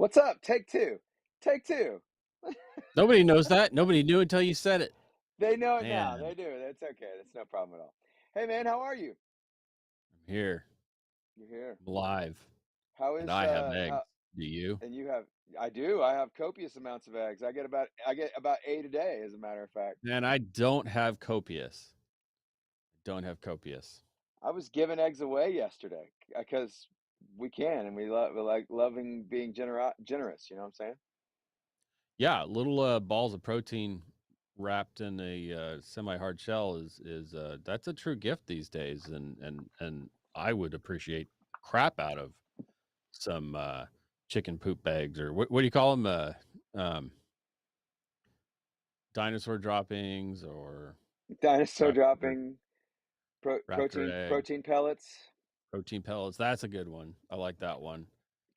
What's up? Take two. Take two. Nobody knows that. Nobody knew until you said it. They know it now. Man, They do. That's okay. That's no problem at all. Hey, man, how are you? I'm here. You're here. I'm alive. How And is I have how? eggs. Do you? And you have? I do. I have copious amounts of eggs. I get about 8 a day, as a matter of fact. Man, I don't have copious. I don't have copious. I was giving eggs away yesterday because we can, and we like loving being generous. You know what I'm saying? Yeah, little balls of protein wrapped in a semi-hard shell is that's a true gift these days, and I would appreciate crap out of some chicken poop eggs or what do you call them? Um, Dinosaur droppings or Dinosaur raptor dropping, raptor eggs. protein pellets, Protein pellets, that's a good one. I like that one.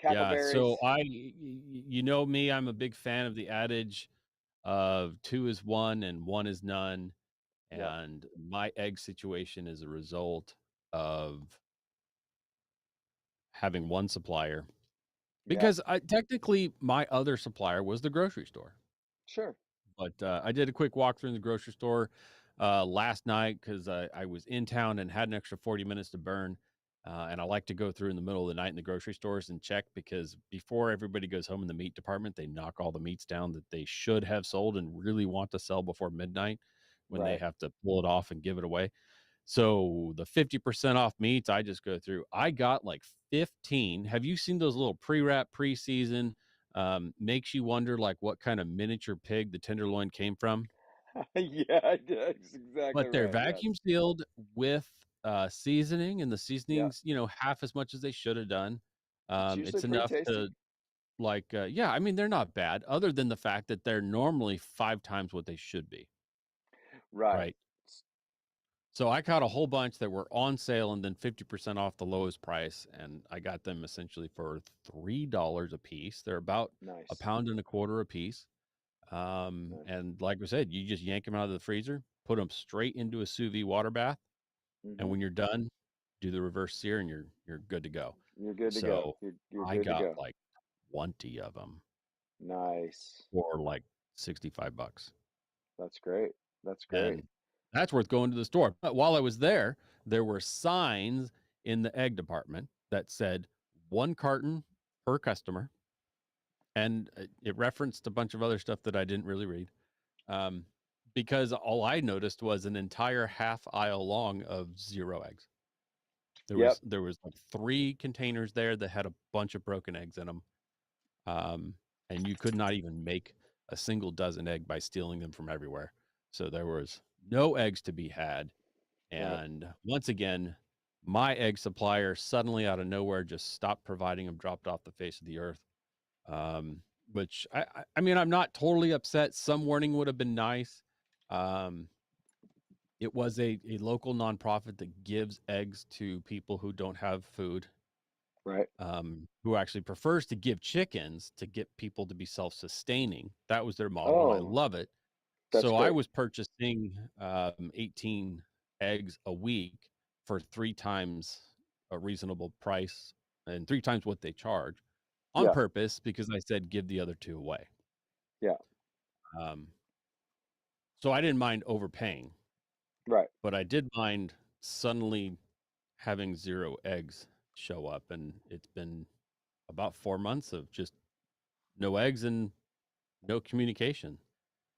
Yeah, so cackleberries. you know me, I'm a big fan of the adage of 2 is 1 and 1 is none, Yep. and my egg situation is a result of having 1 supplier Yeah. because I technically, my other supplier was the grocery store, Sure. but, I did a quick walk through the grocery store, last night 'cause I was in town and had an extra 40 minutes to burn. And I like to go through in the middle of the night in the grocery stores and check because before everybody goes home in the meat department, they knock all the meats down that they should have sold and really want to sell before midnight when they Right. have to pull it off and give it away. So the 50% off meats, I just go through. I got like 15. Have you seen those little pre-wrap preseason? Makes you wonder like what kind of miniature pig the tenderloin came from. Yeah, that's exactly But they're right. vacuum Yes. sealed with, seasoning, and the Yep. seasoning's, half as much as they should have done. It's usually It's pretty enough to tasty. like, yeah, I mean, they're not bad other than the fact that they're normally 5 times what they should be, Right. right? So I caught a whole bunch that were on sale and then 50% off the lowest price, and I got them essentially for $3 a piece. They're about a Nice. pound and a quarter a piece. Nice. And like I said, you just yank them out of the freezer, put them straight into a sous vide water bath. And Mhm. when you're done, do the reverse sear and you're good to go. You're good to go. So, You're I good to got, go. like, 20 of them Nice. for, like, 65 bucks, That's great. That's great. and that's worth going to the store. But while I was there were signs in the egg department that said 1 carton per customer, and, it referenced a bunch of other stuff that I didn't really read, um, because all I noticed was an entire half aisle long of 0 eggs. Yep. There was, like, 3 containers there that had a bunch of broken eggs in 'em, and you could not even make a single dozen egg by stealing them from everywhere. So there was no eggs to be had, Right. and once again, my egg supplier suddenly out of nowhere just stopped providing them, dropped off the face of the earth, which I mean, I'm not totally upset, some warning would have been nice. Um, it was a local nonprofit that gives eggs to people who don't have food, Right. who actually prefers to give chickens to get people to be self-sustaining. That was their model, and I Oh, love it. that's So I great. was purchasing, 18 eggs a week for 3 times a reasonable price and 3 times what they charge on Yeah. purpose because I said give the other 2 away. Yeah. Um, so I didn't mind overpaying, Right. but I did mind suddenly having 0 eggs show up, and it's been about 4 months of just no eggs and no communication.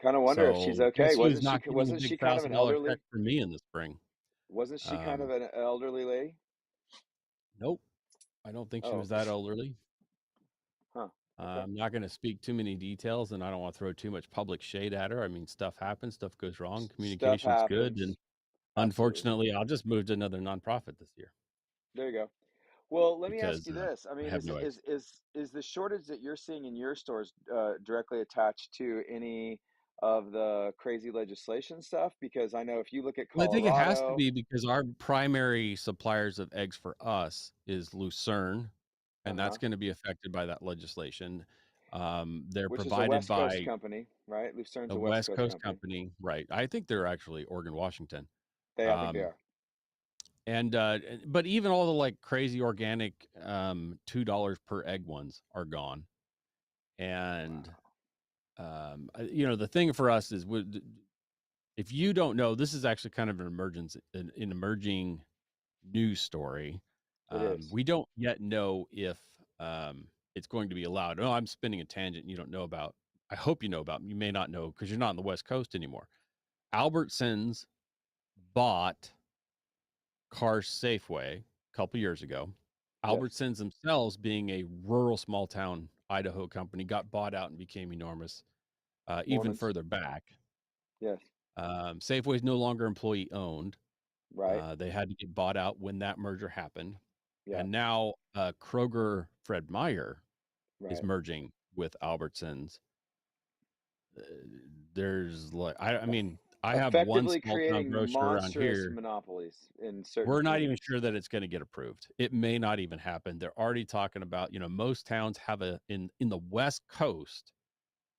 Kind of wonder if she's So, okay. guess who's not getting a big Wasn't she kind of an $1,000 check elderly? from me in the spring? Wasn't she kind of Um, an elderly lady? nope, I don't think she Oh. was that elderly. Huh. Okay. I'm not gonna speak too many details, and I don't wanna throw too much public shade at her. I mean, stuff happens, stuff goes wrong, Stuff communication's good, and happens. Absolutely. unfortunately, I'll just move to another nonprofit this year There you go. Well, let me ask because, you this. I I mean, have no eggs. is the shortage that you're seeing in your stores directly attached to any of the crazy legislation stuff? Because I know if you look at Well, I think it has to Colorado, be because our primary suppliers of eggs for us is Lucerne, and that's uh-huh, gonna be affected by that legislation. They're which is a provided West Coast by company, right? Lucerne's a a West West Coast Coast company. company, right. I think they're actually Oregon, Washington. I think they Um, are. but even all the, like, crazy organic, $2 per egg ones are gone. And Wow. the thing for us is, if you don't know, this is actually kind of an emerging news story. It is. We don't yet know if it's going to be allowed. Oh, I'm spinning a tangent you don't know about. I hope you know about. You may not know because you're not on the West Coast anymore. Albertsons bought Cars Safeway a couple years ago. Yes. Albertsons themselves, being a rural small town Idaho company, got bought out and became enormous even Mormons. further back. Yes. Safeway is no longer employee owned. Right. They had to get bought out when that merger happened. Yeah. And now Kroger Fred Meyer is Right. merging with Albertsons. Uh, there's like, I Eff- mean, I have one Effectively small town creating grocer around monstrous here. monopolies in certain We're not even communities. sure that it's going to get approved. It may not even happen. They're already talking about, most towns have in the West Coast,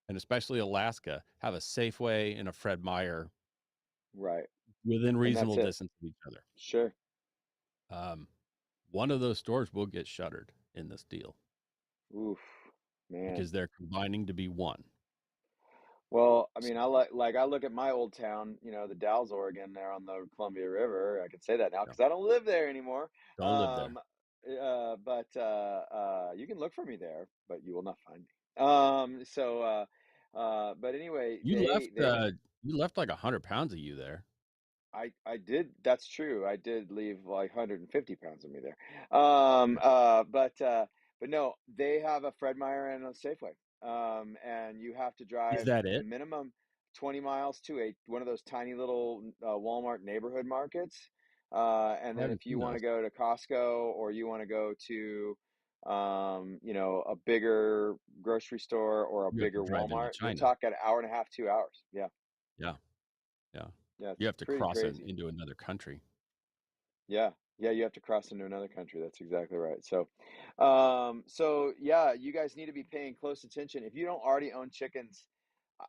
and especially Alaska, have a Safeway and a Fred Meyer Right. within And that's reasonable it. distance of each other. Sure. Um, one of those stores will get shuttered in this deal Oof, man. because they're combining to be one. Well, I So, mean, I look at my old town, the Dalles, Oregon, there on the Columbia River. I can say that now yeah, because I don't live there anymore. don't live there. Um, but you can look for me there, but you will not find me. But anyway, You left you left like 100 pounds of you there. I did. That's true. I did leave like 150 pounds of me there. But no, they have a Fred Meyer and a Safeway. And you have to Is drive that it? minimum 20 miles to one of those tiny little Walmart neighborhood markets. And I then haven't if you seen want to those. go to Costco or you want to go to, a bigger grocery store or a You have to bigger drive into Walmart, you're China. talking an hour and a half, 2 hours. Yeah. Yeah, yeah. Yeah. You It's have to pretty cross crazy. into another country. Yeah. Yeah, you have to cross into another country. That's exactly right. So yeah, you guys need to be paying close attention. If you don't already own chickens,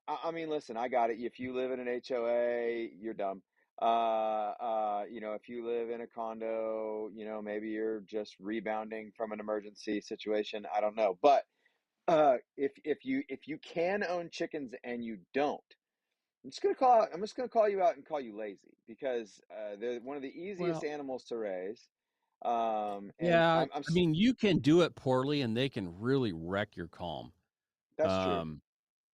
I mean, listen, I got it. If you live in an HOA, you're dumb. If you live in a condo, maybe you're just rebounding from an emergency situation. I don't know. But if you can own chickens and you don't, I'm just gonna call you out and call you lazy because they're one of the easiest Well, animals to raise. And yeah, I mean, you can do it poorly and they can really wreck your calm. that's true. Um,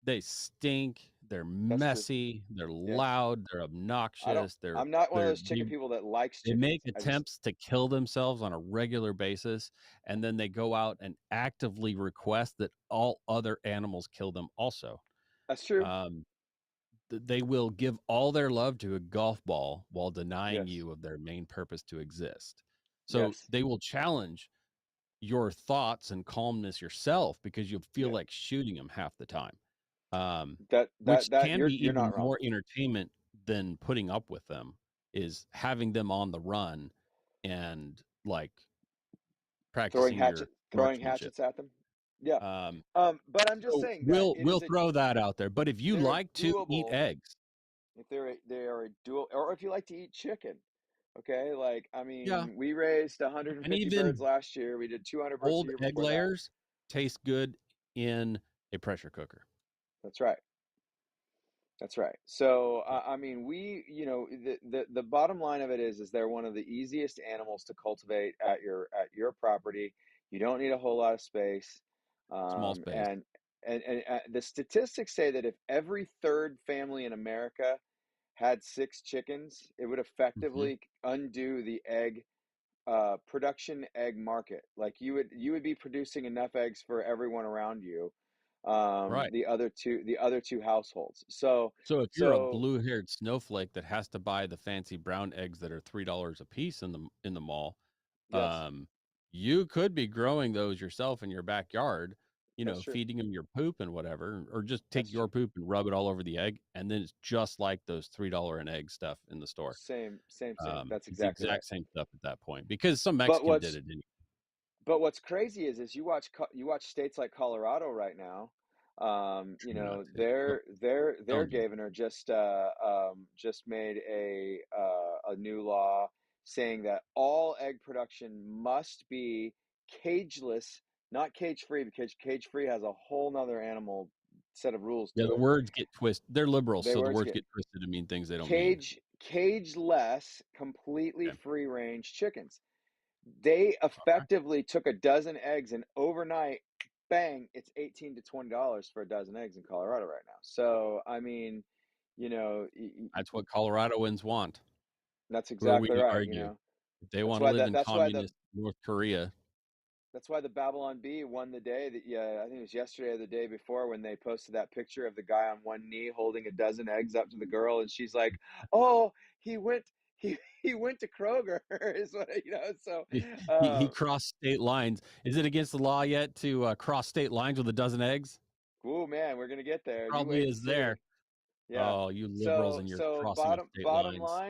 they stink, they're That's true. messy, they're Yes. loud, they're I don't. obnoxious, I'm not one of they're those chicken people that likes they make chickens. I just. attempts to kill themselves on a regular basis, and then they go out and actively request that all other animals kill them also. That's true. Um, they will give all their love to a golf ball while denying Yes. you of their main purpose to exist. So Yes. they will challenge your thoughts and calmness yourself because you'll feel Yeah. like shooting them half the time, um, That which that that can be you're even not wrong. more entertainment than putting up with them, is having them on the run and like Throwing practicing your throwing marksmanship. hatchets at them. Yeah. Um, But I'm just so saying that it we'll is a throw that out there. But if you they're a like to eat doable eggs, if they are a dual or if you like to eat chicken. Okay, like I yeah, mean, we raised and 150 birds even last year. We did 200 birds the old year egg before that. layers taste good in a pressure cooker. That's right. That's right. So, I mean, the bottom line of it is they're one of the easiest animals to cultivate at your property. You don't need a whole lot of space, Small um, space. and and the statistics say that if every third family in America had 6 chickens, it would Hmm. effectively undo the production egg market. Like you would be producing enough eggs for everyone around you, Right. the other two households. So So if you're a so blue-haired snowflake that has to buy the fancy brown eggs that are $3 a piece in the mall, yes, um, you could be growing those yourself in your backyard, that's true. feeding them your poop and whatever, or just take That's your true. poop and rub it all over the egg, and then it's just like those $3 an egg stuff in the store. Same. That's It's the exactly right. exact same stuff at that point because some But Mexican did what's it anyway. but what's crazy is you watch states like Colorado right now. True not to. Don't Their don't do that. governor just made a new law saying that all egg production must be cageless not cage free, because cage free has a whole nother animal set of rules Yeah, to the it. words get twisted. They're liberals, They so the words words get get twisted to mean things they don't mean. cage less, completely Okay. free range chickens. They Okay. effectively took a dozen eggs and overnight, bang, it's $18 to $20 for a dozen eggs in Colorado right now. So I mean, you know, That's what Coloradoans want. that's Who are we exactly to right. You argue? know, If they that's want to why live in that's why the communist North Korea, That's why the Babylon Bee won the day. That, yeah, I think it was yesterday or the day before, when they posted that picture of the guy on one knee holding a dozen eggs up to the girl, and she's like, "Oh, he went he went to Kroger," is what, you know. So, he uh, crossed state lines. Is it against the law yet to cross state lines with a dozen eggs? oh man, we're gonna get It there. You probably wait and is see. there. Yeah. Oh, you liberals So and your so crossing of state lines.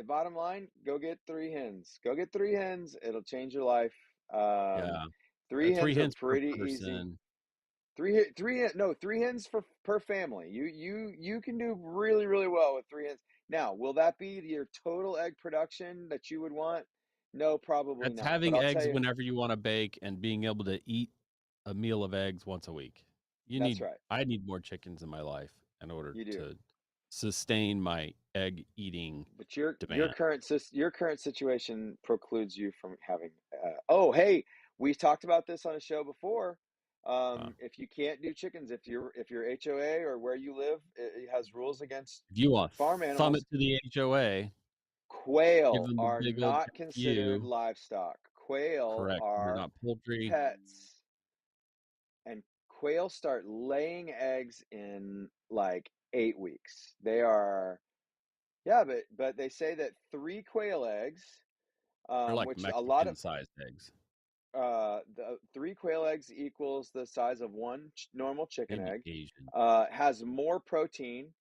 bottom line, go get three hens. Go get three hens. It'll change your life. Um, Yeah, three three hens are hens per pretty easy. person. Three hens per family. You can do really really well with three hens. Now, will that be your total egg production that you would want? No, probably That's not. But having I'll tell eggs you, whenever you want to bake and being able to eat a meal of eggs once a week. that's right. I need more chickens in my life in order You do. to sustain my egg eating But your demand. current situation precludes you from having. Oh, hey, we talked about this on a show before. Uh, If you can't do chickens, if your HOA or where you live, it has rules against if you want to farm thumb it animals. to the HOA, give Quail them the are big old not F considered you. livestock. Quail Correct. They're are not poultry. pets, and quail start laying eggs in like 8 weeks. They are, yeah, but they say that three quail eggs, They're like which a lot of Mexican-sized eggs, the three quail eggs equals the size of one normal chicken maybe egg, Asian. has more protein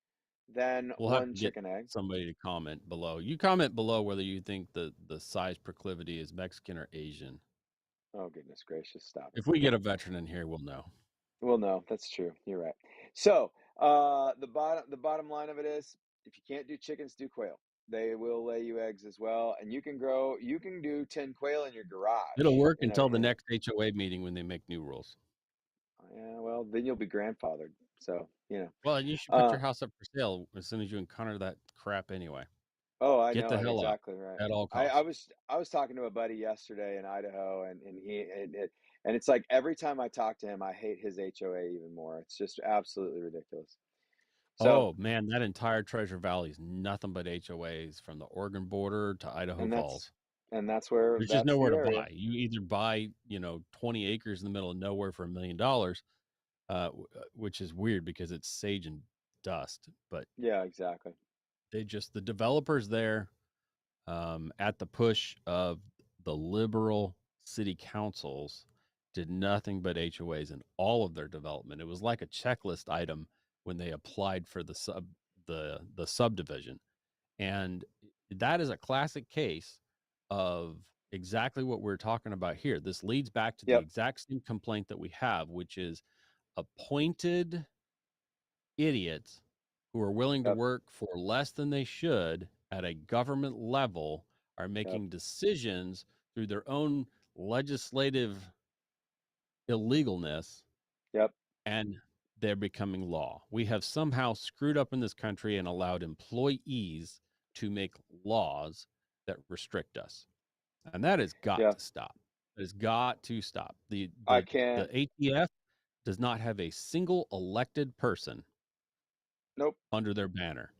than We'll have one to get chicken egg. somebody to comment below. You comment below whether you think the size proclivity is Mexican or Asian. Oh goodness gracious, stop it. If we get a veteran in here, we'll know. Well, no, that's true. You're right. So, the bottom line of it is, if you can't do chickens, do quail. They will lay you eggs as well, and you can do 10 quail in your It'll garage. work until the next HOA meeting when they make new rules. Yeah, well, then you'll be grandfathered. So, Well, and you should put uh, your house up for sale as soon as you encounter that crap anyway. oh, I Get know the it hell out exactly right. at all I costs. was I was talking to a buddy yesterday in Idaho, and it's like every time I talk to him, I hate his HOA even more. It's just absolutely ridiculous. So, Oh man, that entire Treasure Valley is nothing but HOAs from the Oregon border to Idaho and that's Falls. and that's where There's just that's the nowhere to area. buy. You either buy, 20 acres in the middle of nowhere for $1 million, which is weird because it's sage and dust. But Yeah, exactly. the developers there, at the push of the liberal city councils, did nothing but HOAs in all of their development. It was like a checklist item when they applied for the subdivision. And that is a classic case of exactly what we're talking about here. This leads back to the Yep, exact same complaint that we have, which is appointed idiots who are willing to yep, work for less than they should at a government level are yep, making decisions through their own legislative illegalness, yep. and they're becoming law. We have somehow screwed up in this country and allowed employees to make laws that restrict us. And that has got Yeah, to stop. It has got to stop. I can't. The ATF does not have a single elected person Nope, under their banner.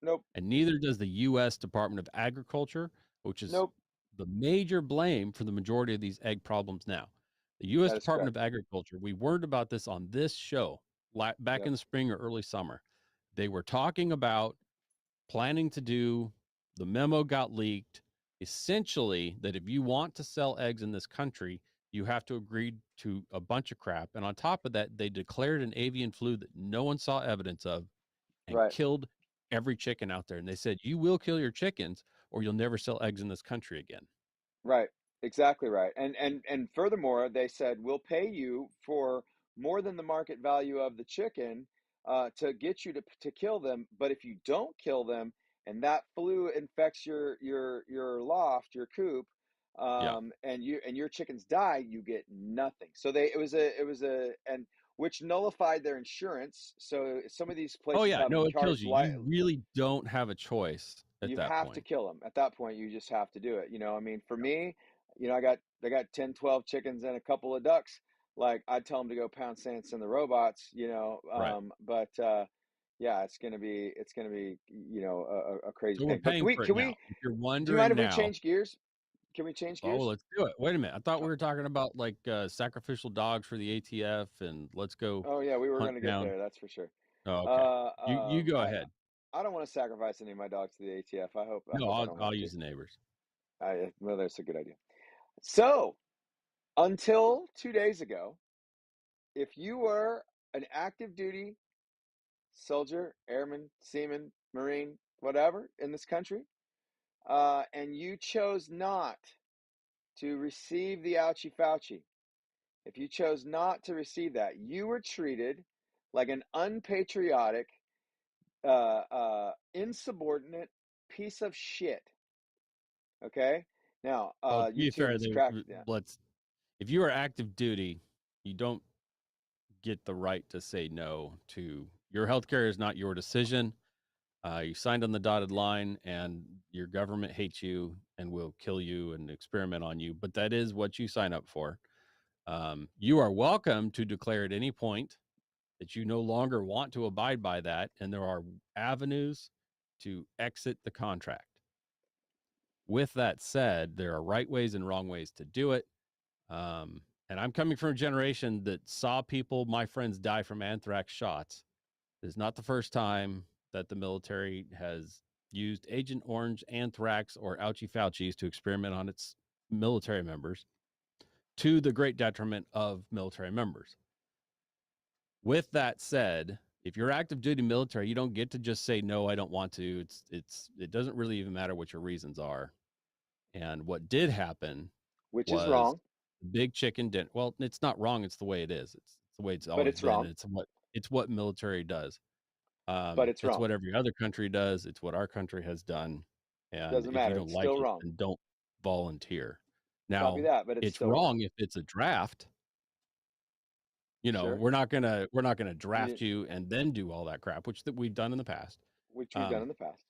nope, And neither does the US Department of Agriculture, which is nope. the major blame for the majority of these egg problems now. The US That is Department correct. of Agriculture, we warned about this on this show back Yep, in the spring or early summer. They were talking about planning to do, the memo got leaked, essentially that if you want to sell eggs in this country, you have to agree to a bunch of crap. And on top of that, they declared an avian flu that no one saw evidence of and right. killed every chicken out there. And they said, you will kill your chickens or you'll never sell eggs in this country again. Right. Exactly right. And furthermore, they said we'll pay you for more than the market value of the chicken, to get you to kill them. But if you don't kill them and that flu infects your loft, your coop, Yeah. and your chickens die, you get nothing. So it was a and which nullified their insurance. So some of these Oh places yeah. have No, it kills charged you. You really don't have a choice at you that have to point. kill them at that point. You just have to do it. I mean, for me, I got 10, 12 chickens and a couple of ducks. Like, I'd tell them to go pound sand in the robots, Right. but yeah, it's gonna be a crazy So we're thing. But paying for it can now. we If you're do you mind wondering if we now, change gears? Can we change oh, gears? let's do it. Wait a minute. I thought Uh, we were talking about like sacrificial dogs for the ATF and let's go oh yeah, we were hunt gonna get down. there, that's for sure. Oh, okay. Uh, You um, go I ahead. I don't want to sacrifice any of my dogs to the ATF. I No, hope I don't I'll have to. use the neighbors. Well, that's a good idea. So, until 2 days ago, if you were an active duty soldier, airman, seaman, marine, whatever in this country, and you chose not to receive the ouchie Fauci, if you chose not to receive that, you were treated like an unpatriotic, insubordinate piece of shit. Okay. Now, Well, to be YouTube fair, has cracked. Yeah, let's if you are active duty, you don't get the right to say no to your health care is not your decision. You signed on the dotted line, and your government hates you and will kill you and experiment on you. But that is what you sign up for. You are welcome to declare at any point that you no longer want to abide by that, and there are avenues to exit the contract. With that said, there are right ways and wrong ways to do it. And I'm coming from a generation that saw people, my friends, die from anthrax shots. It's not the first time that the military has used Agent Orange, anthrax, or ouchie Fauci's to experiment on its military members to the great detriment of military members. With that said, if you're active duty military, you don't get to just say no, I don't want to. It doesn't really even matter what your reasons are. And what did happen which is was wrong, big chicken didn't. Well, it's not wrong. It's the way it is. It's the way it's but always it's been. wrong. It's what military does. But it's It's wrong. what every other country does. It's what our country has done. And Doesn't if you matter. don't It's like still it, wrong. then don't volunteer. Copy Now, that, but it's it's still wrong. wrong if it's a draft. Sure. We're not gonna You, draft you and then do all that crap, which that we've done in the past. which we've done Um, in the past.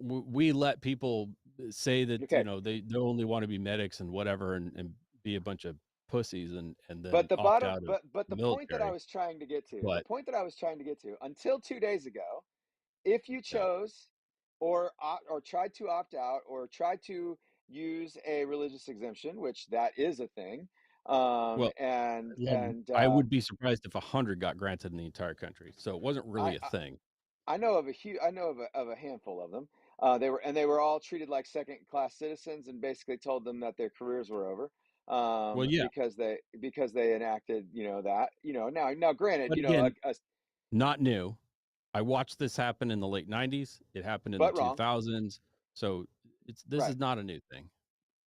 we let people say that Okay. they only want to be medics and whatever and be a bunch of pussies and But then the opt bottom, out of but the the point that I military. was trying to get to, the But point that I was trying to get to, until 2 days ago, if you yeah, chose or tried to opt out or tried to use a religious exemption, which that is a thing, well, I would be surprised if 100 got granted in the entire country. So it wasn't I really a thing. I know of a handful of them. They were all treated like second class citizens and basically told them that their careers were over, Well, yeah, because they enacted, that, now granted, but again, not new. I watched this happen in the late 90s. It happened in the but wrong, 2000s. So this right? is not a new thing.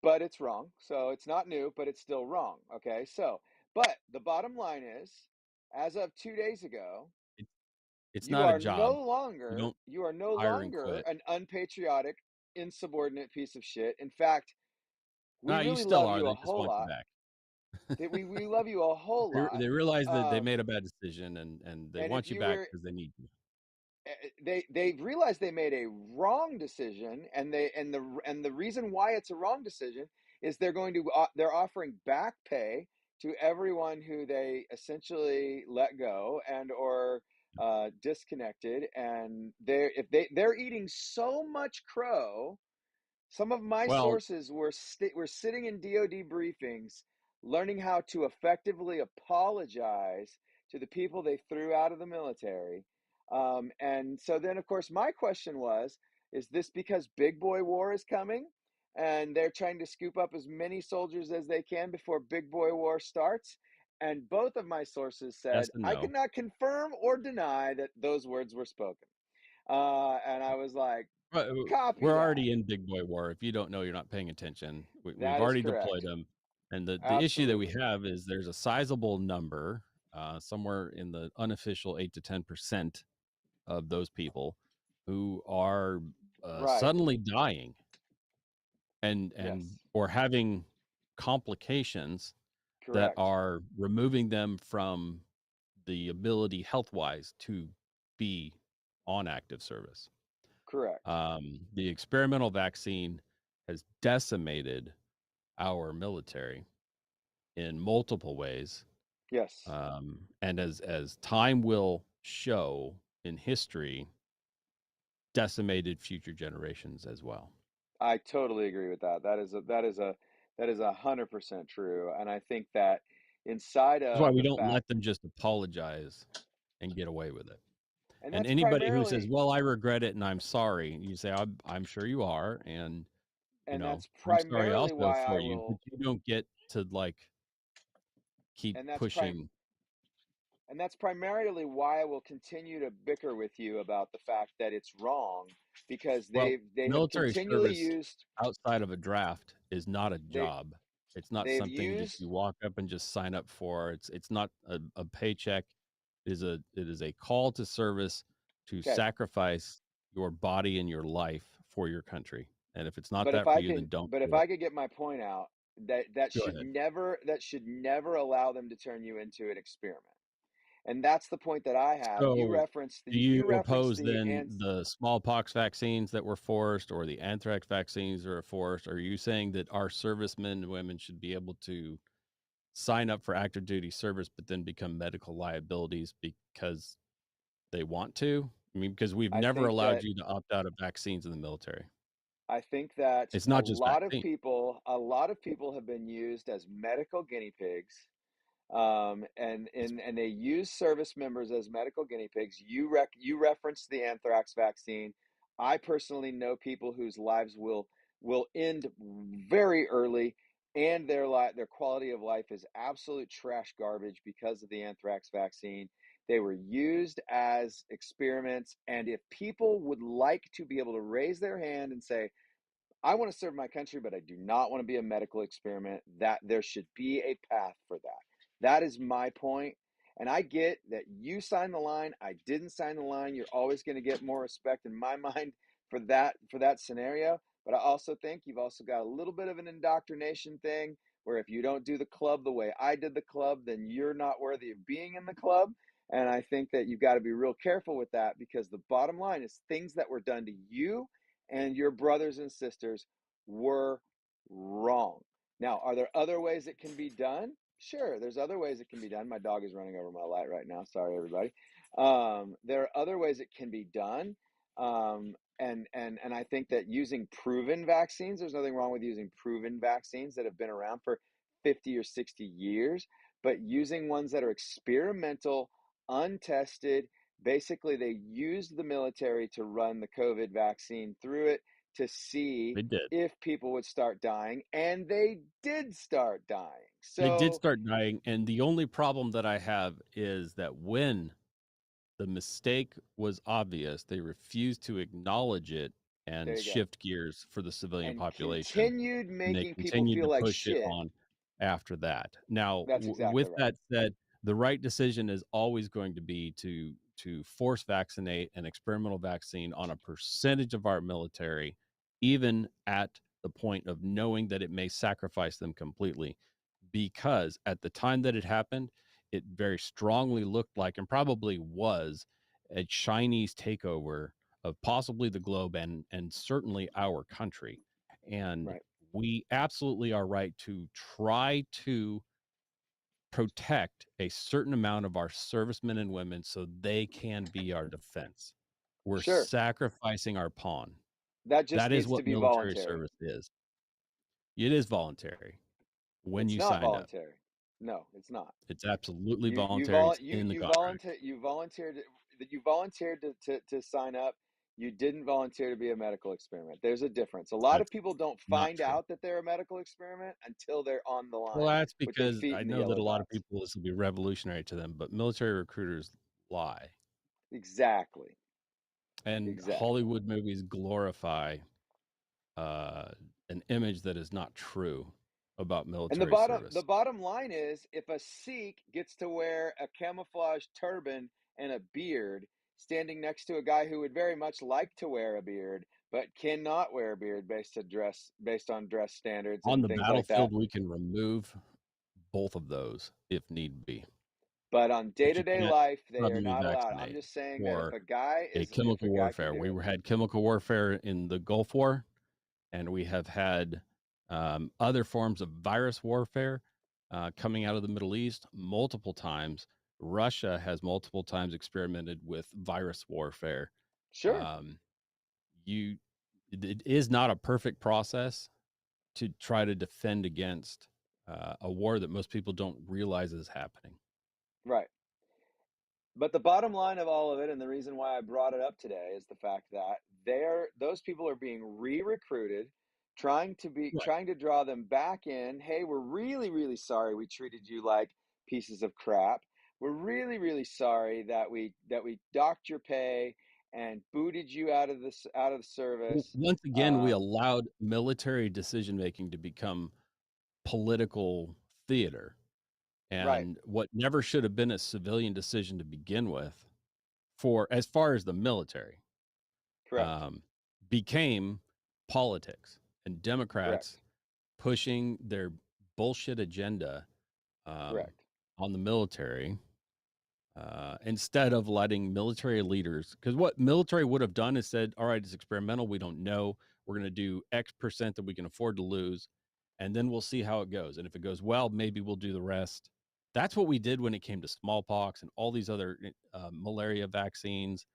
But it's wrong. So it's not new, but it's still wrong. Okay. So, but the bottom line is, as of 2 days ago, It, it's you not a are job. no You longer don't you are no hire and longer quit. an unpatriotic, insubordinate piece of shit. In fact, we You really still love are. you a They just whole want you lot. back. That we love you a whole lot. They realize that they Um, made a bad decision and they and if want you you back were because they need you. they realized they made a wrong decision, and the reason why it's a wrong decision is they're offering back pay to everyone who they essentially let go and or disconnected, and they're eating so much crow. Some of my Well, sources were sitting in DoD briefings, learning how to effectively apologize to the people they threw out of the military. And so then, of course, my question was, is this because Big Boy War is coming and they're trying to scoop up as many soldiers as they can before Big Boy War starts? And both of my sources yes said, and I no. cannot confirm or deny that those words were spoken. And I was like, But, copy we're that. already in big boy war. If you don't know, you're not paying attention. We've That is already deployed correct. them, and the issue that we Absolutely. have is there's a sizable number, somewhere in the unofficial 8 to 10% of those people who are Right. suddenly dying. and Yes. or having complications that Correct. are removing them from the ability health wise to be on active service. Correct. The experimental vaccine has decimated our military in multiple ways. Yes. And as time will show in history, decimated future generations as well. I totally agree with that. That is 100% true. And I think that inside That's why of we the don't fact, let them just apologize and get away with it. and And that's anybody who says, primarily "Well, I regret it and I'm sorry," you say, "I'm sure you are, and and that's I'm sorry primarily also why for I you, but will you don't get to like keep and that's prime pushing." and that's primarily why I will continue to bicker with you about the fact that it's wrong because Well, they have military continually service used outside of a draft is not a they job. It's not they've something that used you walk up and just sign up for. It's not a paycheck. It is a call to service to okay. sacrifice your body and your life for your country. And if it's not But that for you, then don't if do it. I could get my point out, Go ahead. that should never allow them to turn you into an experiment. And that's the point that I have. So, do You you referenced oppose the then and the smallpox vaccines that were forced or the anthrax vaccines that were forced? Are you saying that our servicemen and women should be able to sign up for active duty service, but then become medical liabilities because they want to? I mean, because we've I never think allowed that you to opt out of vaccines in the military. I think that It's not just vaccine. a lot of people have been used as medical guinea pigs. It's And they use service members as medical guinea pigs. You referenced the anthrax vaccine. I personally know people whose lives will end very early, and their quality of life is absolute trash garbage because of the anthrax vaccine. They were used as experiments, and if people would like to be able to raise their hand and say, I want to serve my country, but I do not want to be a medical experiment. That there should be a path for that. That is my point. And I get that you signed the line. I didn't sign the line. You're always going to get more respect in my mind for that scenario. But I also think you've also got a little bit of an indoctrination thing where if you don't do the club the way I did the club, then you're not worthy of being in the club. And I think that you've got to be real careful with that because the bottom line is things that were done to you and your brothers and sisters were wrong. Now, are there other ways it can be done? Sure, there's other ways it can be done. My dog is running over my light right now. Sorry, everybody. There are other ways it can be done. And I think that using proven vaccines, there's nothing wrong with using proven vaccines that have been around for 50 or 60 years, but using ones that are experimental, untested, basically they used the military to run the COVID vaccine through it to see They did. if people would start dying, and they did start dying. They did So start dying, and the only problem that I have is that when the mistake was obvious, they refused to acknowledge it there and you go. shift gears for the civilian And population, continued and they making people continued feel to like push it shit. on after that. Now, That's exactly with right. that said, the right decision is always going to be to force vaccinate an experimental vaccine on a percentage of our military, even at the point of knowing that it may sacrifice them completely. Because at the time that it happened, it very strongly looked like and probably was a Chinese takeover of possibly the globe and certainly our country. And Right. we absolutely are right to try to protect a certain amount of our servicemen and women so they can be our defense. We're Sure. sacrificing our pawn. That just That is needs to what be military voluntary. service is. It is voluntary when It's you not signed up. voluntary. No, it's not. It's absolutely You voluntary. vol It's in the contract. you volunteered to sign up. You didn't volunteer to be a medical experiment. There's a difference. A lot of That's people don't not find true. out that they're a medical experiment until they're on the Well, line that's with their because feet I in the know that yellow a lot of dots. people, this will be revolutionary to them, but military recruiters lie. Exactly. And Exactly. Hollywood movies glorify uh, an image that is not true about And military the service. bottom line is if a Sikh gets to wear a camouflage turban and a beard standing next to a guy who would very much like to wear a beard, but cannot wear a beard based on dress standards On and the things like that. battlefield, we can remove both of those if need be, But on but you day-to-day can't life, they are suddenly not allowed. I'm vaccinate just saying that for if chemical a guy can warfare. do We it, had chemical warfare in the Gulf War, and we have had other forms of virus warfare coming out of the Middle East multiple times. Russia has multiple times experimented with virus warfare. sure, Um, you, it is not a perfect process to try to defend against a war that most people don't realize is happening. right. But the bottom line of all of it, and the reason why I brought it up today, is the fact that those people are being re-recruited, Right. trying to draw them back in. Hey, we're really, really sorry we treated you like pieces of crap. We're really, really sorry that we docked your pay and booted you out of the service. Once again, we Um, allowed military decision making to become political theater. right, And what never should have been a civilian decision to begin with, for as far as the military, correct, um, became politics and Democrats correct, pushing their bullshit agenda um, correct. on the military instead of letting military leaders. Because what military would have done is said, "All right, it's experimental. We don't know. We're going to do X% that we can afford to lose, and then we'll see how it goes. And if it goes well, maybe we'll do the rest." That's what we did when it came to smallpox and all these other malaria vaccines,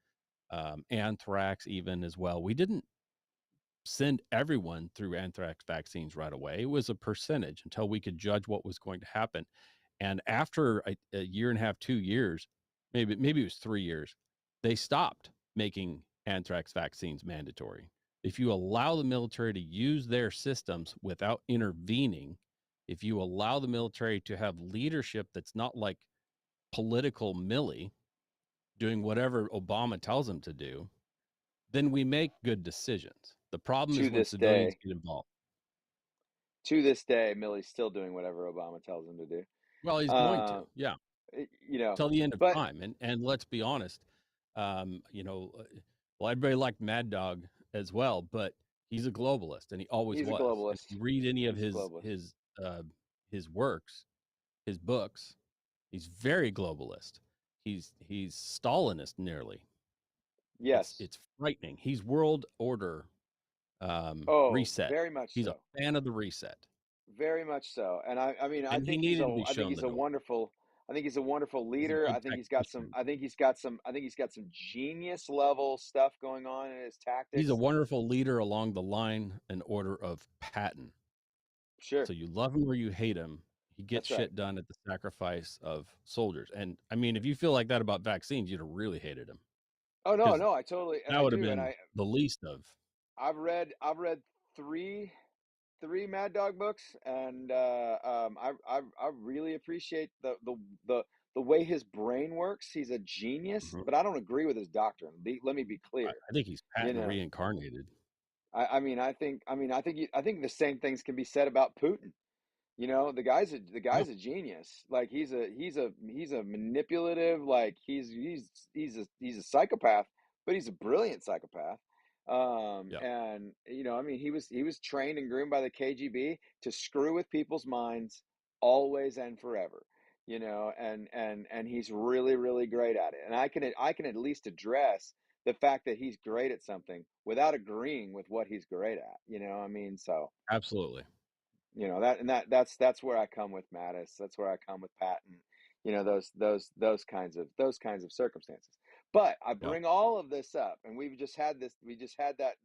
anthrax, even as well. We didn't send everyone through anthrax vaccines right away. It was a percentage until we could judge what was going to happen. And after a year and a half, 2 years, maybe it was 3 years, they stopped making anthrax vaccines mandatory. If you allow the military to use their systems without intervening, if you allow the military to have leadership that's not like political Millie doing whatever Obama tells them to do, then we make good decisions. The problem To is when this civilians day, get involved. Millie's still doing whatever Obama tells him to Well, he's do. going to, yeah, You know, till the end of but time. And let's be honest, you know, well, everybody liked Mad Dog as well, but he's a globalist, and he always he's a was. And if globalist. you read any of He's a globalist. uh, his works, his books, he's very globalist. He's Stalinist nearly. Yes. It's frightening. He's world order Oh, reset. very much He's a so. fan of the reset, Very much so. And I mean, and he needed to be shown the door. I think he's a wonderful He's a leader. good tactician. I think he's got some genius level stuff going on in his He's a tactics. wonderful leader along the line and order of Patton. Sure. So you love him or you hate him. He gets That's right. shit done at the sacrifice of soldiers. And I mean, if you feel like that about vaccines, you'd have really hated him Oh no, because no, I totally and that I would have do. been the least of. I've read three Mad Dog books, and I really appreciate the way his brain works. He's a genius, Mhm. but I don't agree with his doctrine. Let me be clear. I think he's You Patton know, reincarnated. I think the same things can be said about Putin. You know, the Yeah, guy's a genius. Like he's a manipulative. Like he's a psychopath, but he's a brilliant psychopath. yeah, And you know, I mean, he was trained and groomed by the KGB to screw with people's minds always and forever. You know, and he's really really great at it. And I can at least address the fact that he's great at something without agreeing with what he's great at. You know, I mean, so absolutely. you know that's where I come with Mattis. That's where I come with Patton. You know those kinds of circumstances. But I Yeah, bring all of this up, and we've just had this. We just had that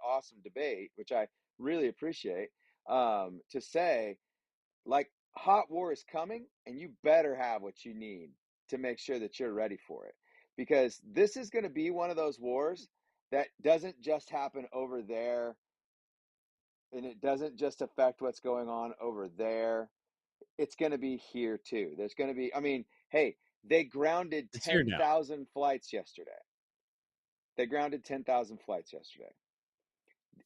awesome debate, which I really appreciate. To say like hot war is coming, and you better have what you need to make sure that you're ready for it, because this is going to be one of those wars that doesn't just happen over there and it doesn't just affect what's going on over there. It's going to be here too. There's going to be, I mean, hey, they grounded it's here now. 10,000 flights yesterday. They grounded 10,000 flights yesterday.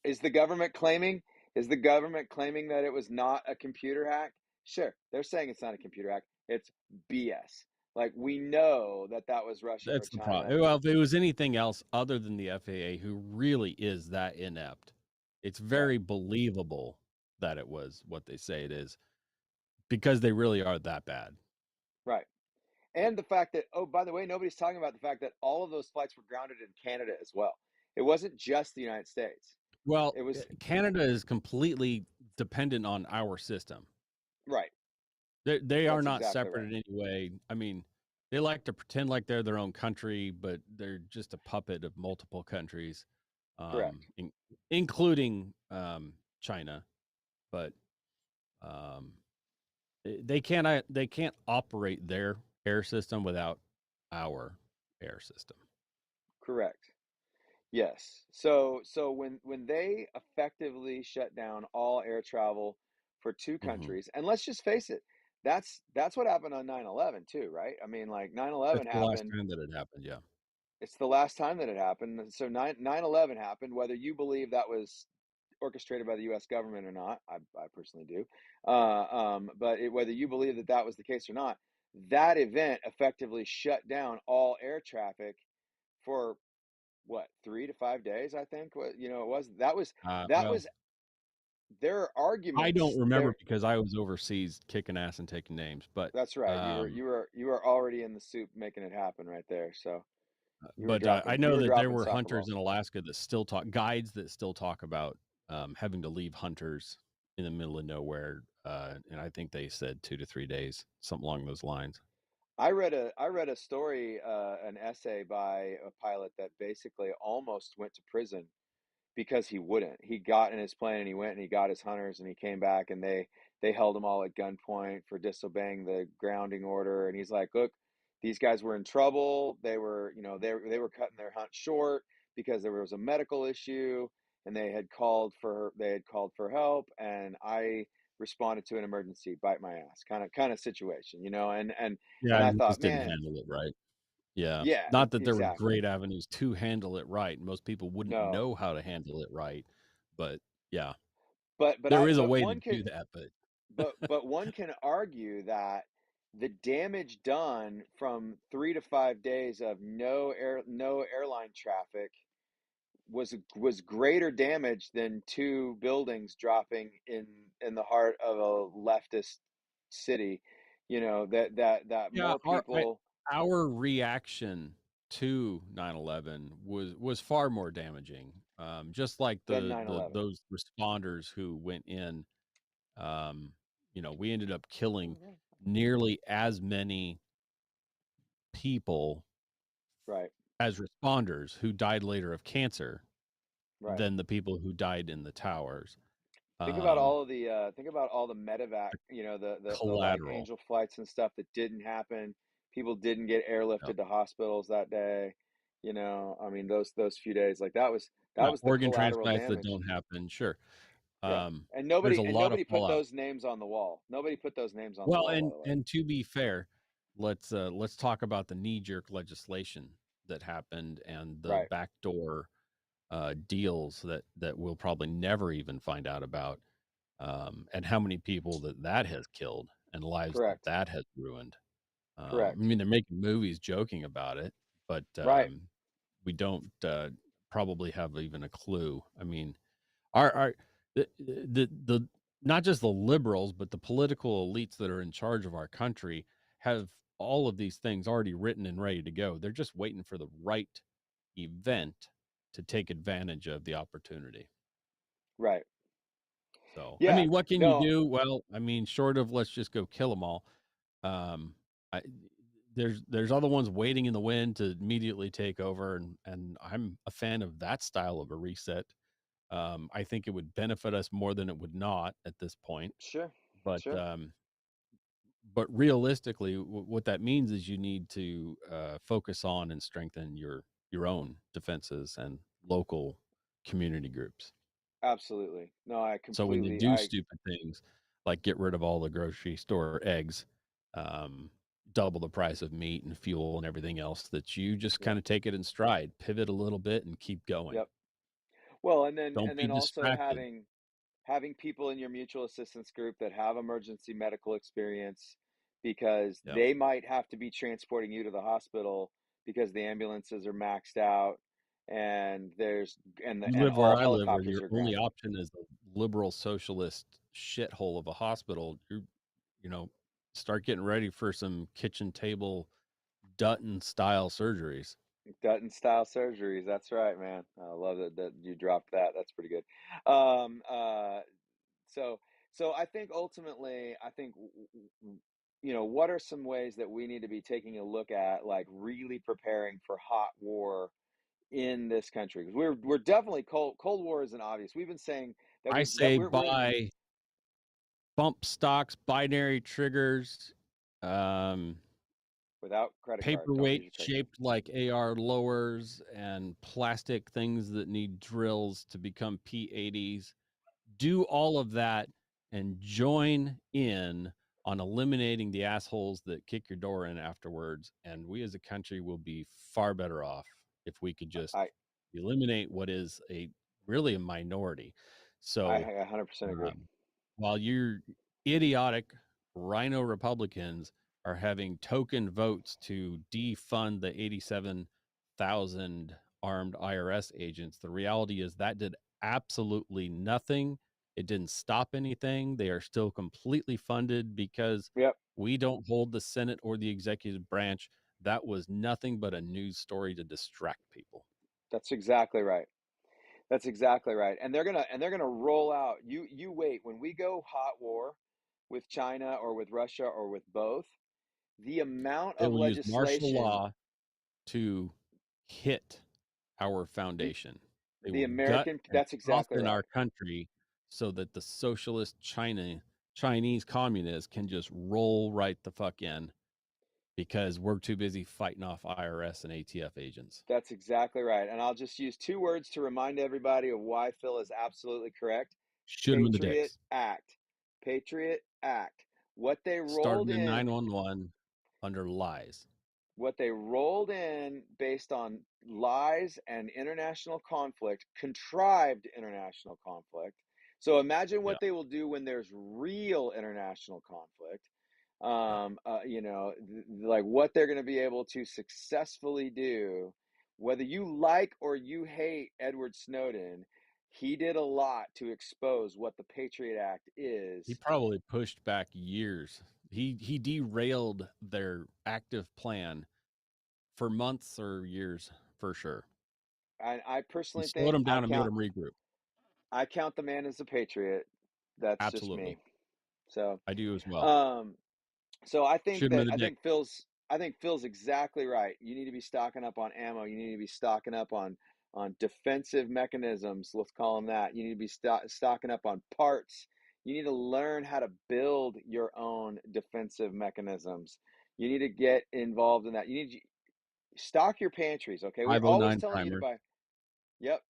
Is the government claiming, that it was not a computer hack? Sure. They're saying it's not a computer hack. It's BS. Like, we know that that was Russia or That's the China. problem. Well, if it was anything else other than the FAA, who really is that inept, it's Right, very believable that it was what they say it is because they really are that bad. right. And the fact that, oh, by the way, nobody's talking about the fact that all of those flights were grounded in Canada as well. It wasn't just the United States. Well, It was Canada is completely dependent on our system. right. They are That's not exactly separate right. in any way. I mean, they like to pretend like they're their own country, but they're just a puppet of multiple countries, Correct. including China. But um, they can't operate their air system without our air system. Correct. Yes. So when they effectively shut down all air travel for two Hmm. countries, and let's just face it, that's what happened on 9/11 too, right? I mean, like nine That's eleven the last happened. time that it happened. Yeah. It's the last time that it happened. And so 9/11 happened, whether you believe that was orchestrated by the U.S. government or not. I personally do. But whether you believe that that was the case or not, that event effectively shut down all air traffic for what, 3 to 5 days, I think. What, it was that Well, was their I don't arguments remember there. because I was overseas kicking ass and taking names, but That's right. You were um, you were you were already in the soup making it happen right there. So I you know were that there dropping were soccer hunters balls. in Alaska that still talk guides that still talk about having to leave hunters in the middle of nowhere, and I think they said 2 to 3 days, something along those lines. I read a story, an essay by a pilot that basically almost went to prison because he wouldn't. He got in his plane and he went and he got his hunters and he came back and they held him all at gunpoint for disobeying the grounding order. And he's like, "Look, these guys were in trouble. They were cutting their hunt short because there was a medical issue and they had called for help and I responded to an emergency, bite my ass, kind of situation, and Yeah, I you thought, just didn't man, handle it right. Yeah, yeah, not that there were exactly. great avenues to handle it right. Most people wouldn't No, know how to handle it right, but yeah, but there I is a but way to one do could that. But but one can argue that the damage done from 3 to 5 days of no airline traffic was greater damage than two buildings dropping in the heart of a leftist city. That yeah, more people our reaction to 9/11 was far more damaging. Just like than 9/11. those responders who went in, um, we ended up killing nearly as many people Right, as responders who died later of cancer right. than the people who died in the towers. Um, Think about all the medevac, the like Collateral. angel flights and stuff that didn't happen. People didn't get Yep. airlifted to hospitals that day. I mean those few days, like that Yeah, was the organ collateral transplants that damage. don't happen, sure. Yeah. Um, And there's nobody a and lot of nobody put fallout. those names on the wall. Nobody put those names on the Well, wall, by the way. and to be fair, let's talk about the knee-jerk legislation that happened and the Right. backdoor deals that we'll probably never even find out about, and how many people that has killed and lives Correct. that has ruined. I Correct. mean, they're making movies joking about it, but Right. we don't probably have even a clue. I mean, our the not just the liberals, but the political elites that are in charge of our country have all of these things already written and ready to go. They're just waiting for the right event to take advantage of the opportunity. Right. So, I Yeah. mean, what can you No, do? Well, I mean, short of let's just go kill them all. Um, I, there's other ones waiting in the wind to immediately take over, and I'm a fan of that style of a reset. I think it would benefit us more than it would not at this point. sure. But Sure. realistically, what that means is you need to focus on and strengthen your own defenses and local community groups. Absolutely. No, I So when they completely do I stupid things like get rid of all the grocery store eggs, um, double the price of meat and fuel and everything else, that you just Yep. kind of take it in stride, pivot a little bit, and keep going. Yep. Well, and then Don't and be then also distracted. having people in your mutual assistance group that have emergency medical experience because Yep. they might have to be transporting you to the hospital because the ambulances are maxed out and there's You and live where all I live, where helicopters your are only grounded. option is a liberal socialist shithole of a hospital. You know, start getting ready for some kitchen table Dutton style surgeries. Dutton style surgeries. That's right, man. I love that you dropped that. That's pretty good. Um, uh, so so I think ultimately, I think what are some ways that we need to be taking a look at, like really preparing for hot war in this country? Because we're definitely Cold War isn't obvious. We've been saying that I that say we're in the buy bump stocks, binary triggers, um, without credit card. Don't use paperweight your credit card. shaped like AR lowers, and plastic things that need drills to become P80s. Do all of that and join in on eliminating the assholes that kick your door in afterwards. And we as a country will be far better off if we could just I eliminate what is a really a minority. I So 100% agree. while your idiotic rhino Republicans are having token votes to defund the 87,000 armed IRS agents, the reality is that did absolutely nothing. It didn't stop anything. They are still completely funded because Yep, we don't hold the Senate or the executive branch. That was nothing but a news story to distract people. that's exactly right. That's exactly right. And they're gonna roll out. You wait when we go hot war with China or with Russia or with both. The amount They of will use martial legislation, law to hit our the foundation. They the will gut American. and That's exactly soften right. our country so that the socialist Chinese communists can just roll right the fuck in because we're too busy fighting off IRS and ATF agents. That's exactly right. And I'll just use two words to remind everybody of why Phil is absolutely correct. Shoot them in the Patriot dicks. Act. Patriot Act. What they rolled Started in in 911 under lies. what they rolled in based on lies and international conflict, contrived international conflict. So imagine Yeah. what they will do when there's real international conflict. Yeah. Like what they're going to be able to successfully do, whether you like or you hate Edward Snowden. He did a lot to expose what the Patriot Act He is. probably pushed back years. He derailed their active plan for months or years for sure. And I He personally slowed think them down and made them regroup. I count the man as a patriot. That's just Absolutely. me. So, I do as well. um, so I think Shoot him in that the dick. I think Phil's exactly right. You need to be stocking up on ammo. You need to be stocking up on defensive mechanisms. Let's call them that. You need to be stocking up on parts. You need to learn how to build your own defensive mechanisms. You need to get involved in that. You need to stock your pantries. Okay, we're always 509 telling you to primer. buy. Yep.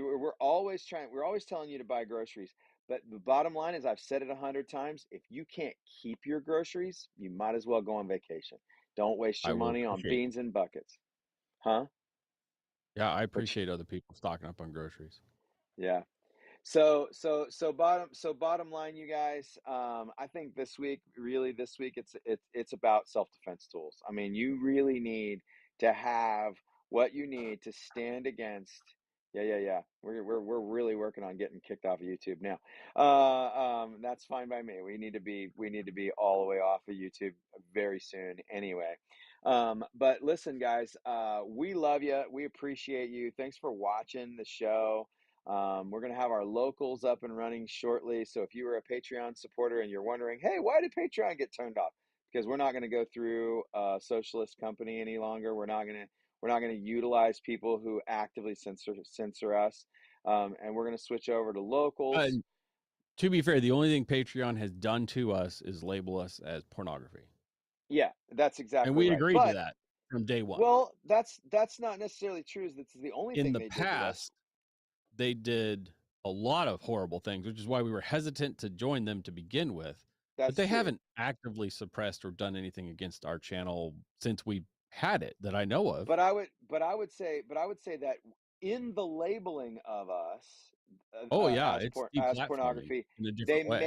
We're always we're always telling you to buy groceries. But the bottom line is, I've said it 100 times. If you can't keep your groceries, you might as well go on vacation. Don't waste I your will money on appreciate. beans and buckets. Huh? Yeah, I Which, appreciate other people stocking up on groceries. yeah. Bottom line, you guys, I think this week, it's about self-defense tools. I mean, you really need to have what you need to stand against. Yeah, yeah, yeah. We're really working on getting kicked off of YouTube now. That's fine by me. We need to be all the way off of YouTube very soon anyway. But listen, guys, we love you. We appreciate you. Thanks for watching the show. We're going to have our locals up and running shortly. So if you are a Patreon supporter and you're wondering, hey, why did Patreon get turned off? Because we're not going to go through a socialist company any longer. We're not going to utilize people who actively censor us. And we're going to switch over to locals. And to be fair, the only thing Patreon has done to us is label us as pornography. Yeah, that's And exactly we right. agreed to But that from day one. well, that's not necessarily true. That's the only In thing the they did to us. past, they did a lot of horrible things, which is why we were hesitant to join them to begin with. But That's they true. haven't actively suppressed or done anything against our channel since we had it that I know of. But I would say that in the labeling of us, Oh yeah, it's as deplatforming pornography. in a They different way.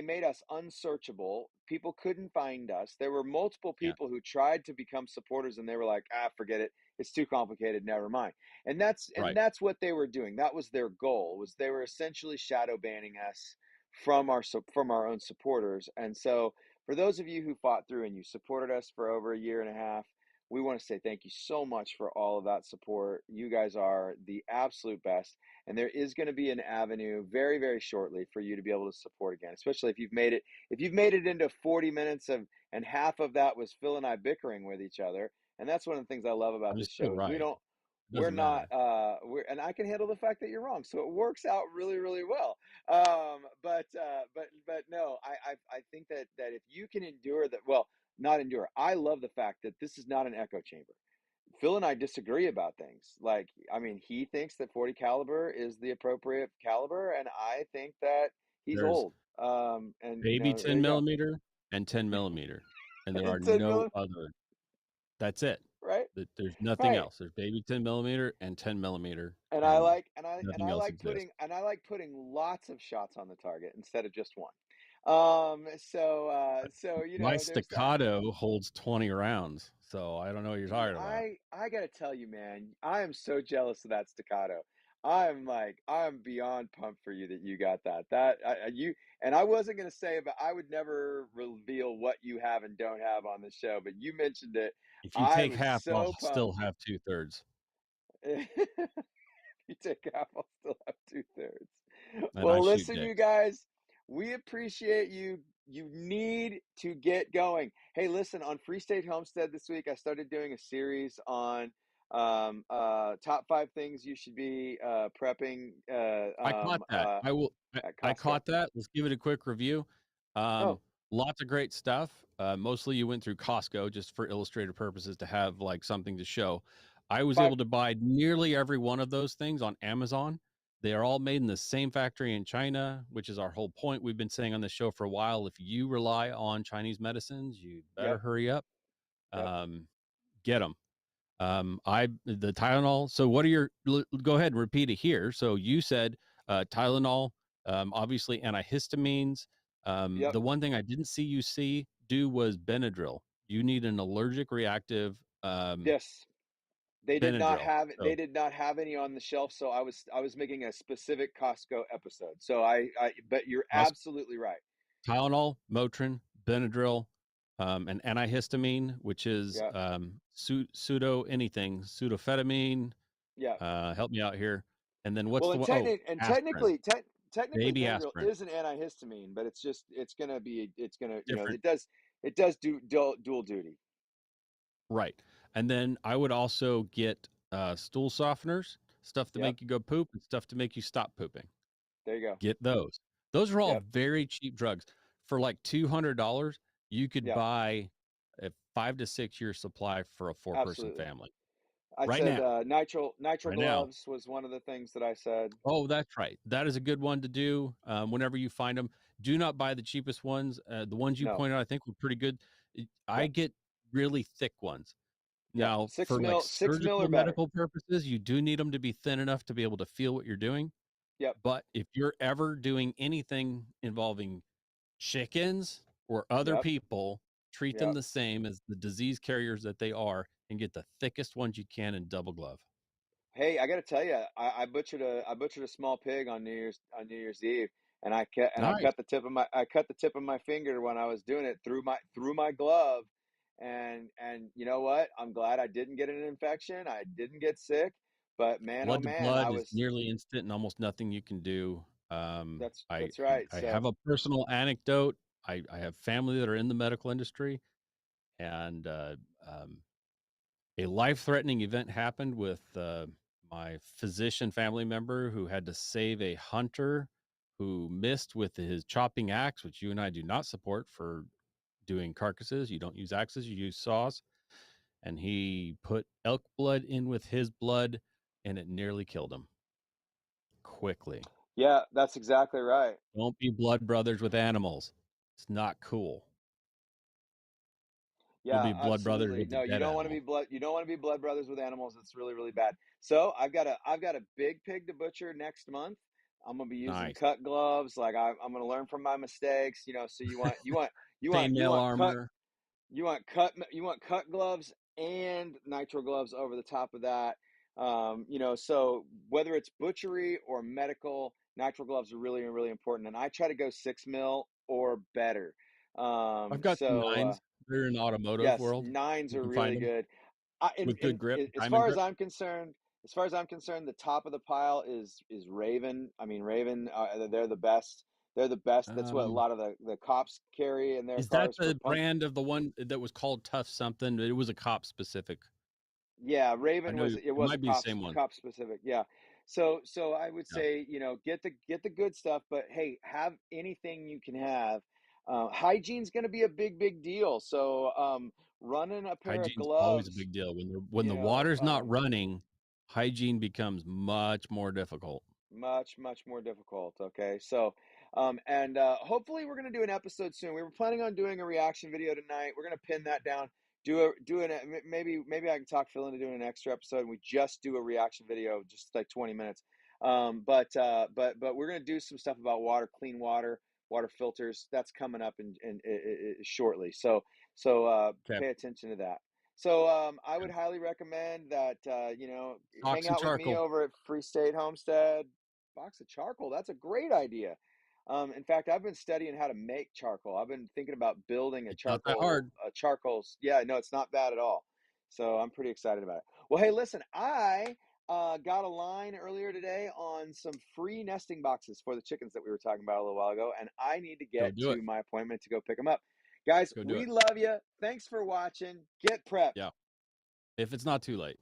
made us unsearchable. People couldn't find us. There were multiple Yeah, people who tried to become supporters, and they were like, "Ah, forget it. It's too complicated. Never mind." And right. that's what they were doing. That was their goal. Was they were essentially shadow banning us from our own supporters. And so, for those of you who fought through and you supported us for over a year and a half, we want to say thank you so much for all of that support. You guys are the absolute best. And there is going to be an avenue very, very shortly for you to be able to support again, especially if you've made it into 40 minutes of, and half of that was Phil and I bickering with each other. And that's one of the things I love about I'm this still show is right. It we're doesn't not, matter. and I can handle the fact that you're wrong. So it works out really, really well. But no, I think that if you can endure that, well, not endure. I love the fact that this is not an echo chamber. Phil and I disagree about things. Like, I mean, he thinks that 40 caliber is the appropriate caliber, and I think that he's There's old. And baby there 10 you go. millimeter and 10 millimeter, and there are 10 no million, other. That's it. right? There's nothing Right. else. There's baby 10 millimeter and 10 millimeter, And I and like nothing else exists. and I like putting lots of shots on the target instead of just one. So My there's that. staccato holds 20 rounds, so I don't know what you're Dude, talking about. I gotta tell you, man, I am so jealous of that staccato. I'm beyond pumped for you that you got that. You and I wasn't gonna say, but I would never reveal what you have and don't have on the show. But you mentioned it. If you I take was half, I'll so still pumped. have 2/3, You take half, I'll still have 2/3. and I Well, shoot listen, you dicks. guys, we appreciate you. You need to get going. Hey, listen, on Free State Homestead this week, I started doing a series on top five things you should be prepping I caught that. at I Costco. caught that. Let's give it a quick review. Oh, Lots of great stuff. Mostly you went through Costco just for illustrative purposes to have like something to show. I was five. able to buy nearly every one of those things on Amazon. They are all made in the same factory in China, which is our whole point. We've been saying on this show for a while. If you rely on Chinese medicines, you better Yep, hurry up. yep. Um, get them. I the Tylenol. So what are your? Go ahead and repeat it here. So you said Tylenol, obviously antihistamines. Yep. The one thing I didn't see you do was Benadryl. You need an allergic reactive Yes. Benadryl. They So did not have any on the shelf, so I was making a specific Costco episode. So but you're absolutely right. Tylenol, Motrin, Benadryl, an antihistamine, which is Yeah. pseudo anything, pseudoephedrine. Yeah. Help me out here. And then what's Well, the one? Oh, aspirin, technically baby Benadryl aspirin. is an antihistamine, but it's gonna, Different. it does do dual duty. Right. And then I would also get stool softeners, stuff to Yep. make you go poop and stuff to make you stop pooping. There you go. Get those. Those are all Yep. very cheap drugs. For like $200, you could Yep. buy a 5 to 6 year supply for a 4 person Absolutely. family I right said now. nitrile Right now. gloves was one of the things that I said. Oh, that's right. That is a good one to do whenever you find them. Do not buy the cheapest ones. The ones you No. pointed out, I think, were pretty good. I Yep. get really thick ones. Yep. Now, for like 6 mil or surgical better. medical purposes, you do need them to be thin enough to be able to feel what you're doing. Yep. But if you're ever doing anything involving chickens or other Yep. people, treat them Yep. the same as the disease carriers that they are and get the thickest ones you can in double glove. Hey, I got to tell you, I butchered a small pig on New Year's Eve, and I Nice. cut the tip of my finger when I was doing it through my glove, and you know what? I'm glad I didn't get an infection. I didn't get sick, but man, oh Blood to man, I blood is was nearly instant and almost nothing you can do. that's right. I So have a personal anecdote. I have family that are in the medical industry, and um, a life-threatening event happened with my physician family member who had to save a hunter who missed with his chopping axe, which you and I do not support for doing carcasses. You don't use axes, you use saws. And he put elk blood in with his blood, and it nearly killed him quickly. yeah, that's exactly right. Don't be blood brothers with animals. It's not cool. You'll Yeah, be blood brothers absolutely. with the No, dead animal. you don't want to be blood brothers with animals. It's really, really bad. So I've got a big pig to butcher next month. I'm gonna be using Nice. cut gloves. Like I'm gonna learn from my mistakes. So you Chainmail want cut armor. you want cut gloves and nitro gloves over the top of that. So whether it's butchery or medical, nitro gloves are really, really important. And I try to go 6 mil or better. I've got some nines. They're in automotive Yes, world. nines You are can really find them good. with good grip, As diamond far grip. as far as I'm concerned, the top of the pile is Raven. I mean, Raven. They're the best. They're the best. That's what a Um, lot of the cops carry in their is that cars for the pump. brand of the one that was called Tough something? It was a cop specific. Yeah, I Raven know was it it was a might be the same one. cop specific. Yeah. So I would Yeah. say, get the good stuff, but hey, have anything you can have. Hygiene's going to be a big deal. So running a pair of Hygiene's always a gloves, big deal. When you the know, water's not running, hygiene becomes much more difficult. much more difficult. Okay, so and hopefully we're gonna do an episode soon. We were planning on doing a reaction video tonight. We're gonna pin that down. Maybe I can talk Phil into doing an extra episode, and we just do a reaction video, just like 20 minutes. But we're gonna do some stuff about water, clean water, water filters. That's coming up in shortly. So Okay. pay attention to that. So I would highly recommend that hang Box and out with me charcoal. over at Free State Homestead. Box of charcoal. That's a great idea. In fact, I've been studying how to make charcoal. I've been thinking about building It's not that hard. a charcoal. Yeah, no, it's not bad at all. So I'm pretty excited about it. Well, hey, listen, I got a line earlier today on some free nesting boxes for the chickens that we were talking about a little while ago, and I need to Go get do it. to my appointment to go pick them up. Guys, Go do we it. love you. Thanks for watching. Get prepped. Yeah. If it's not too late.